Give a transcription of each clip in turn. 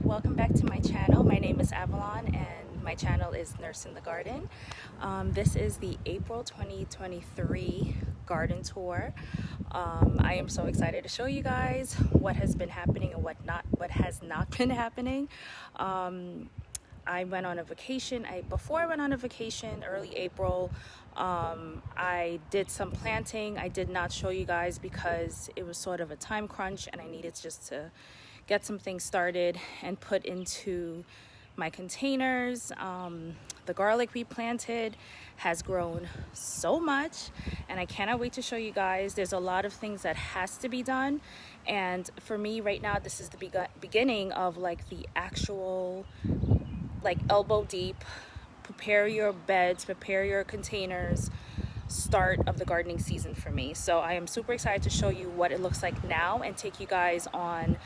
welcome back to my channel. My name is Avalon and my channel is Nurse in the Garden. This is the April 2023 garden tour. I am so excited to show you guys what has been happening and what has not been happening. I went on a vacation. Before I went on a vacation, early April, I did some planting. I did not show you guys because it was sort of a time crunch and I needed just to get some things started and put into my containers. The garlic we planted has grown so much and I cannot wait to show you guys. There's a lot of things that has to be done, and for me right now this is the beginning of like the actual like elbow deep, prepare your beds, prepare your containers, start of the gardening season for me. So I am super excited to show you what it looks like now and take you guys on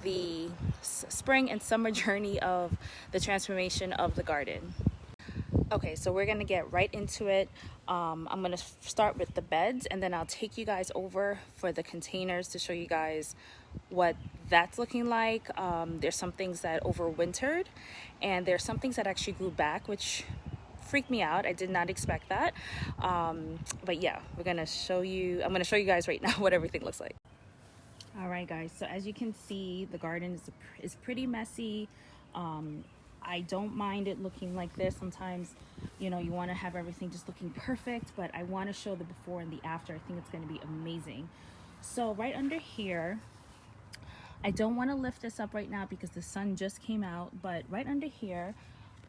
the spring and summer journey of the transformation of the garden. Okay, so we're gonna get right into it. I'm gonna start with the beds and then I'll take you guys over for the containers to show you guys what that's looking like. There's some things that overwintered and there's some things that actually grew back, which freaked me out. I did not expect that. But yeah, I'm gonna show you guys right now what everything looks like. All right guys, so as you can see, the garden is pretty messy. I don't mind it looking like this. Sometimes, you know, you want to have everything just looking perfect, but I want to show the before and the after. I think it's going to be amazing. So right under here, I don't want to lift this up right now because the sun just came out, but right under here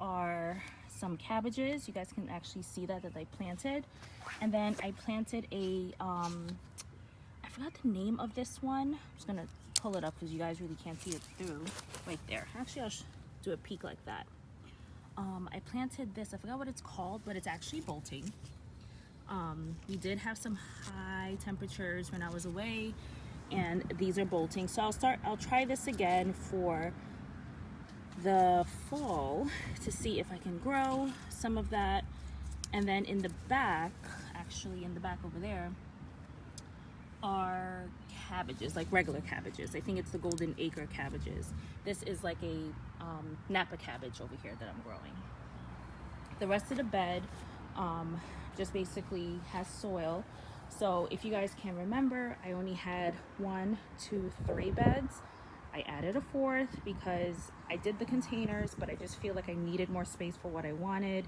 are some cabbages. You guys can actually see that I planted. And then I planted a I forgot the name of this one. I'm just gonna pull it up because you guys really can't see it through right there. Actually, I'll do a peek like that. I planted this, I forgot what it's called, but it's actually bolting. We did have some high temperatures when I was away and these are bolting. So I'll try this again for the fall to see if I can grow some of that. And then in the back, actually in the back over there, are cabbages, like regular cabbages. I think it's the golden acre cabbages. This is like a Napa cabbage over here that I'm growing. The rest of the bed just basically has soil. So if you guys can remember, I only had 1, 2, 3 beds. I added a 4th because I did the containers, but I just feel like I needed more space for what I wanted.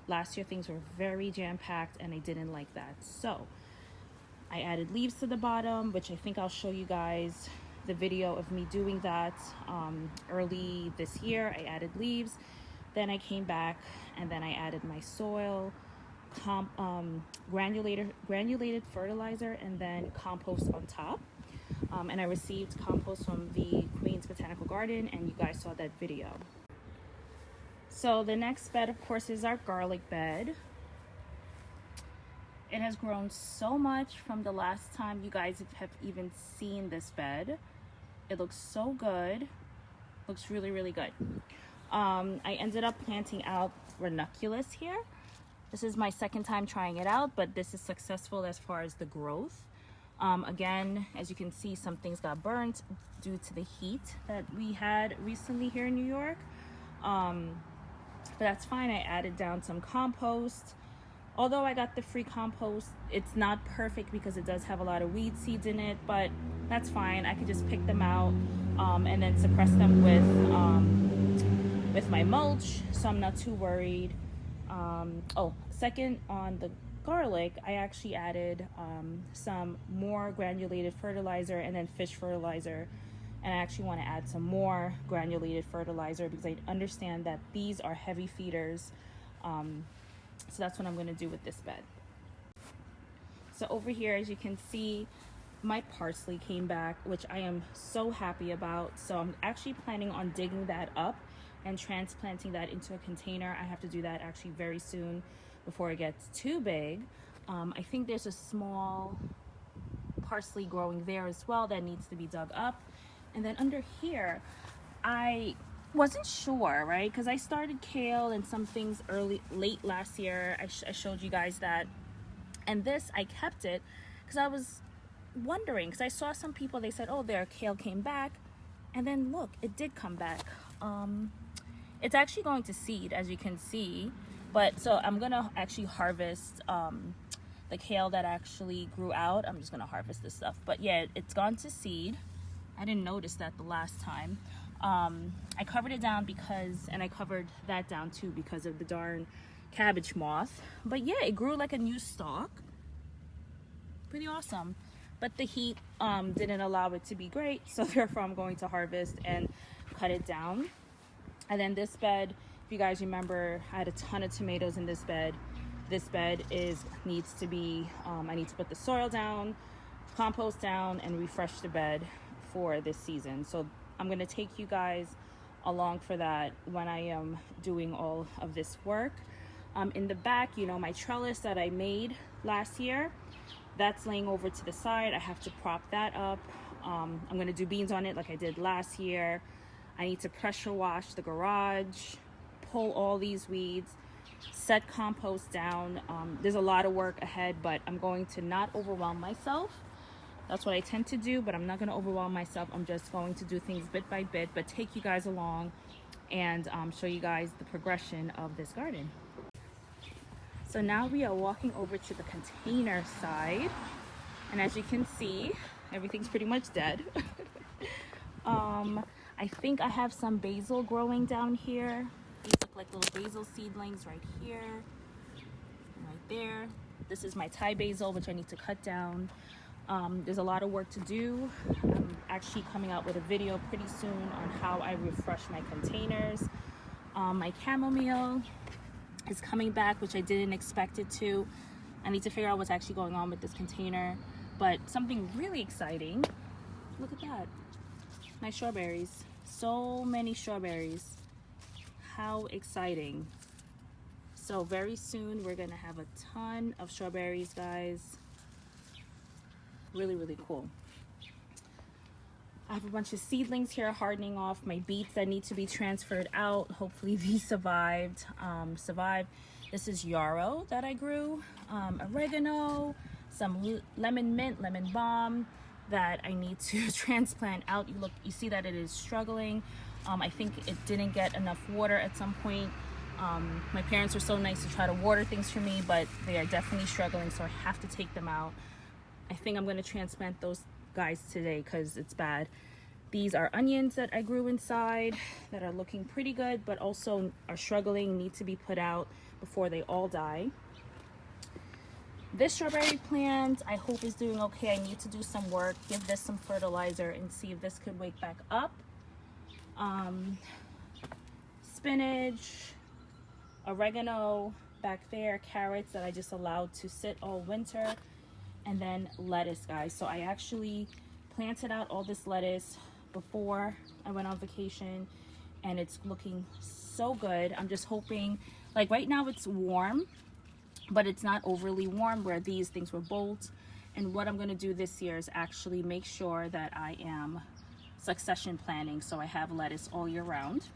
Last year things were very jam-packed and I didn't like that. So I added leaves to the bottom, which I think I'll show you guys the video of me doing that early this year. I added leaves, then I came back and then I added my soil, granulated fertilizer, and then compost on top. And I received compost from the Queen's Botanical Garden and you guys saw that video. So the next bed, of course, is our garlic bed. It has grown so much from the last time you guys have even seen this bed. It looks so good. Looks really, really good. I ended up planting out ranunculus here. This is my second time trying it out, but this is successful as far as the growth. Again, as you can see, some things got burnt due to the heat that we had recently here in New York. But that's fine. I added down some compost. Although I got the free compost, it's not perfect because it does have a lot of weed seeds in it, but that's fine. I could just pick them out and then suppress them with my mulch, so I'm not too worried. Second, on the garlic, I actually added some more granulated fertilizer and then fish fertilizer. And I actually want to add some more granulated fertilizer because I understand that these are heavy feeders. So that's what I'm going to do with this bed. So over here, as you can see, my parsley came back, which I am so happy about. So I'm actually planning on digging that up and transplanting that into a container. I have to do that actually very soon before it gets too big. I think there's a small parsley growing there as well that needs to be dug up. And then under here, I wasn't sure, right? Because I started kale and some things late last year. I showed you guys that. And this, I kept it because I was wondering, because I saw some people, they said, oh, their kale came back. And then look, it did come back. It's actually going to seed, as you can see, but so I'm gonna actually harvest the kale that actually grew out. I'm just gonna harvest this stuff, but yeah, it's gone to seed. I didn't notice that the last time. I covered it down and I covered that down too because of the darn cabbage moth. But yeah, it grew like a new stalk. Pretty awesome. But the heat didn't allow it to be great, so therefore I'm going to harvest and cut it down. And then this bed, if you guys remember, I had a ton of tomatoes in this bed. This bed needs to be, I need to put the soil down, compost down, and refresh the bed for this season. So I'm gonna take you guys along for that when I am doing all of this work. In the back, you know, my trellis that I made last year, that's laying over to the side. I have to prop that up. I'm gonna do beans on it like I did last year. I need to pressure wash the garage, pull all these weeds, set compost down. There's a lot of work ahead, but I'm going to not overwhelm myself. That's what I tend to do, but I'm not gonna overwhelm myself. I'm just going to do things bit by bit, but take you guys along and show you guys the progression of this garden. So now we are walking over to the container side, and as you can see, everything's pretty much dead. I think I have some basil growing down here. These look like little basil seedlings right here, right there. This is my Thai basil, which I need to cut down. There's a lot of work to do. I'm actually coming out with a video pretty soon on how I refresh my containers. My chamomile is coming back, which I didn't expect it to. I need to figure out what's actually going on with this container. But something really exciting, look at that. My strawberries, so many strawberries. How exciting. So very soon we're gonna have a ton of strawberries, guys. Really, really cool. I have a bunch of seedlings here hardening off. My beets that need to be transferred out. Hopefully these survived. This is yarrow that I grew. Oregano, some lemon mint, lemon balm that I need to transplant out. You see that it is struggling. I think it didn't get enough water at some point. My parents were so nice to try to water things for me, but they are definitely struggling, so I have to take them out. I think I'm going to transplant those guys today because it's bad. These are onions that I grew inside that are looking pretty good, but also are struggling, need to be put out before they all die. This strawberry plant I hope is doing okay. I need to do some work, give this some fertilizer and see if this could wake back up. Spinach, oregano back there, carrots that I just allowed to sit all winter, and then lettuce, guys. So I actually planted out all this lettuce before I went on vacation, and it's looking so good. I'm just hoping, like right now it's warm, but it's not overly warm where these things were bolt. And what I'm going to do this year is actually make sure that I am succession planting, so I have lettuce all year round.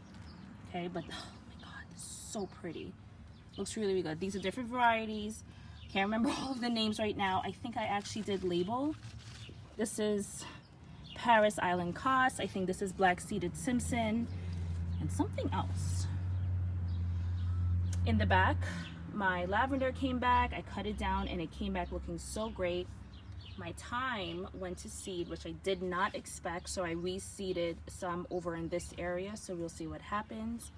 Okay, but oh my god, this is so pretty. Looks really, really good. These are different varieties. Can't remember all of the names right now. I think I actually did label. This is Paris Island Cos. I think this is Black Seeded Simpson and something else. In the back, my lavender came back. I cut it down and it came back looking so great. My thyme went to seed, which I did not expect, so I reseeded some over in this area, so we'll see what happens.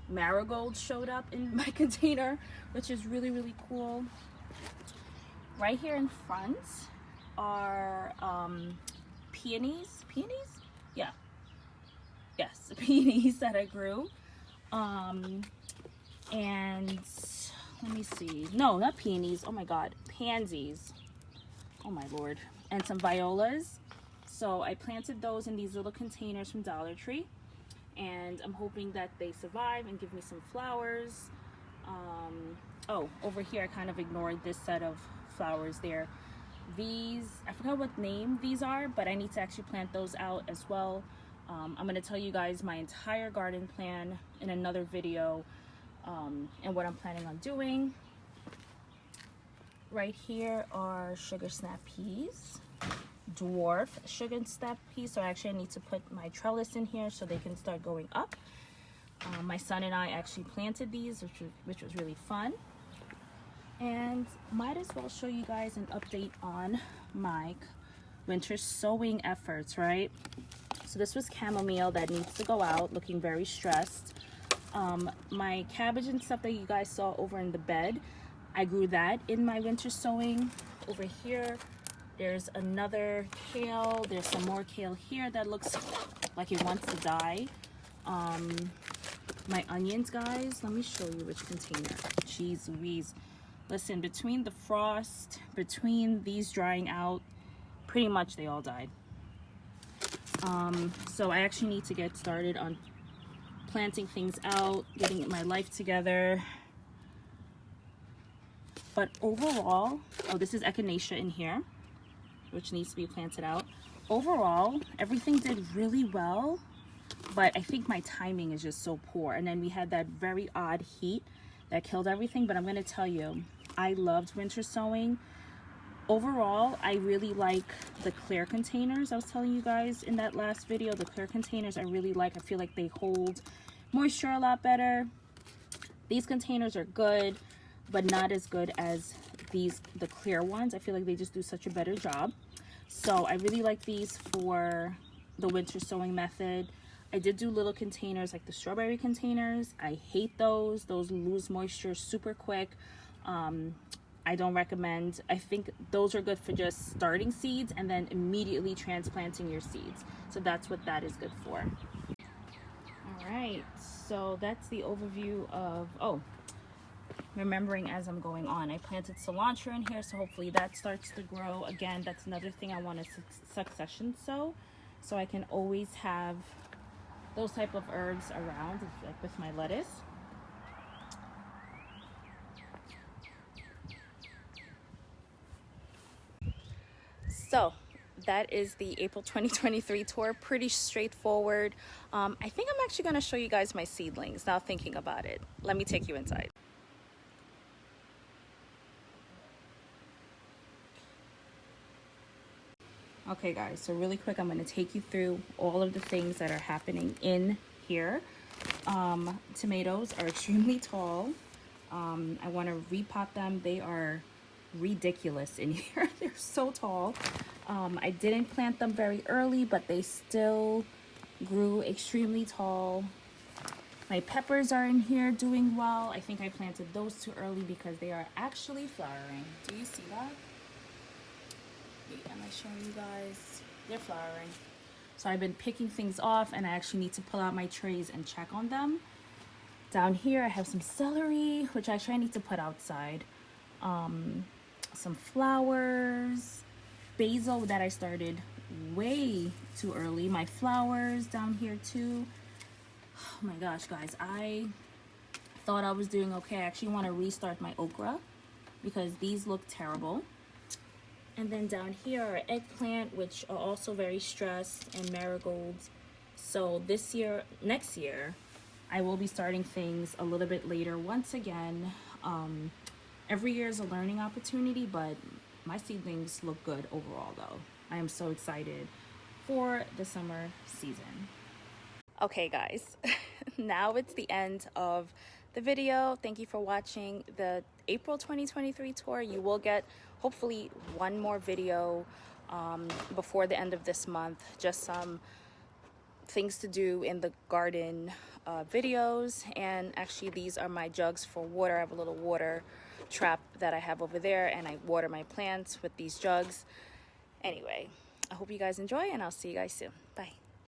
Marigold showed up in my container, which is really, really cool. Right here in front are peonies. Yeah, yes, peonies that I grew. And let me see, no, not peonies, oh my god, pansies, oh my lord, and some violas. So I planted those in these little containers from Dollar Tree, and I'm hoping that they survive and give me some flowers. Oh, over here I kind of ignored this set of flowers there. These, I forgot what name these are, but I need to actually plant those out as well. I'm going to tell you guys my entire garden plan in another video, and what I'm planning on doing. Right here are sugar snap peas. dwarf sugar step piece. So actually I need to put my trellis in here so they can start going up. My son and I actually planted these, which was really fun. And might as well show you guys an update on my winter sowing efforts, right? So this was chamomile that needs to go out, looking very stressed. My cabbage and stuff that you guys saw over in the bed, I grew that in my winter sowing. Over here, there's another kale. There's some more kale here that looks like it wants to die. My onions, guys, let me show you which container. Jeez Louise. Listen, between the frost, between these drying out, pretty much they all died. So I actually need to get started on planting things out, getting my life together. But overall, oh, this is echinacea in here, which needs to be planted out. Overall, everything did really well, but I think my timing is just so poor. And then we had that very odd heat that killed everything. But I'm gonna tell you, I loved winter sowing. Overall, I really like the clear containers. I was telling you guys in that last video, the clear containers I really like. I feel like they hold moisture a lot better. These containers are good, but not as good as the clear ones. I feel like they just do such a better job. So I really like these for the winter sowing method. I did do little containers like the strawberry containers. I hate those. Those lose moisture super quick. I don't recommend. I think those are good for just starting seeds and then immediately transplanting your seeds. So that's what that is good for. All right, so that's the overview of, oh, remembering as I'm going on, I planted cilantro in here, so hopefully that starts to grow. Again, that's another thing I want to succession sow, so I can always have those type of herbs around, like with my lettuce. So that is the April 2023 tour. Pretty straightforward. I think I'm actually going to show you guys my seedlings now thinking about it. Let me take you inside. Okay guys, so really quick, I'm going to take you through all of the things that are happening in here. Tomatoes are extremely tall. I want to repot them. They are ridiculous in here. They're so tall. I didn't plant them very early, but they still grew extremely tall. My peppers are in here doing well. I think I planted those too early because they are actually flowering. Do you see that? Wait, am I showing you guys? They're flowering. So I've been picking things off and I actually need to pull out my trays and check on them. Down here I have some celery, which actually I need to put outside. Some flowers, basil that I started way too early. My flowers down here too. Oh my gosh, guys, I thought I was doing okay. I actually want to restart my okra because these look terrible. And then down here are eggplant, which are also very stressed, and marigolds. So this year, next year, I will be starting things a little bit later once again. Every year is a learning opportunity, but my seedlings look good overall though. I am so excited for the summer season. Okay guys, now it's the end of the video. Thank you for watching the April 2023 tour. You will get hopefully one more video before the end of this month. Just some things to do in the garden videos. And actually these are my jugs for water. I have a little water trap that I have over there and I water my plants with these jugs. Anyway, I hope you guys enjoy and I'll see you guys soon. Bye.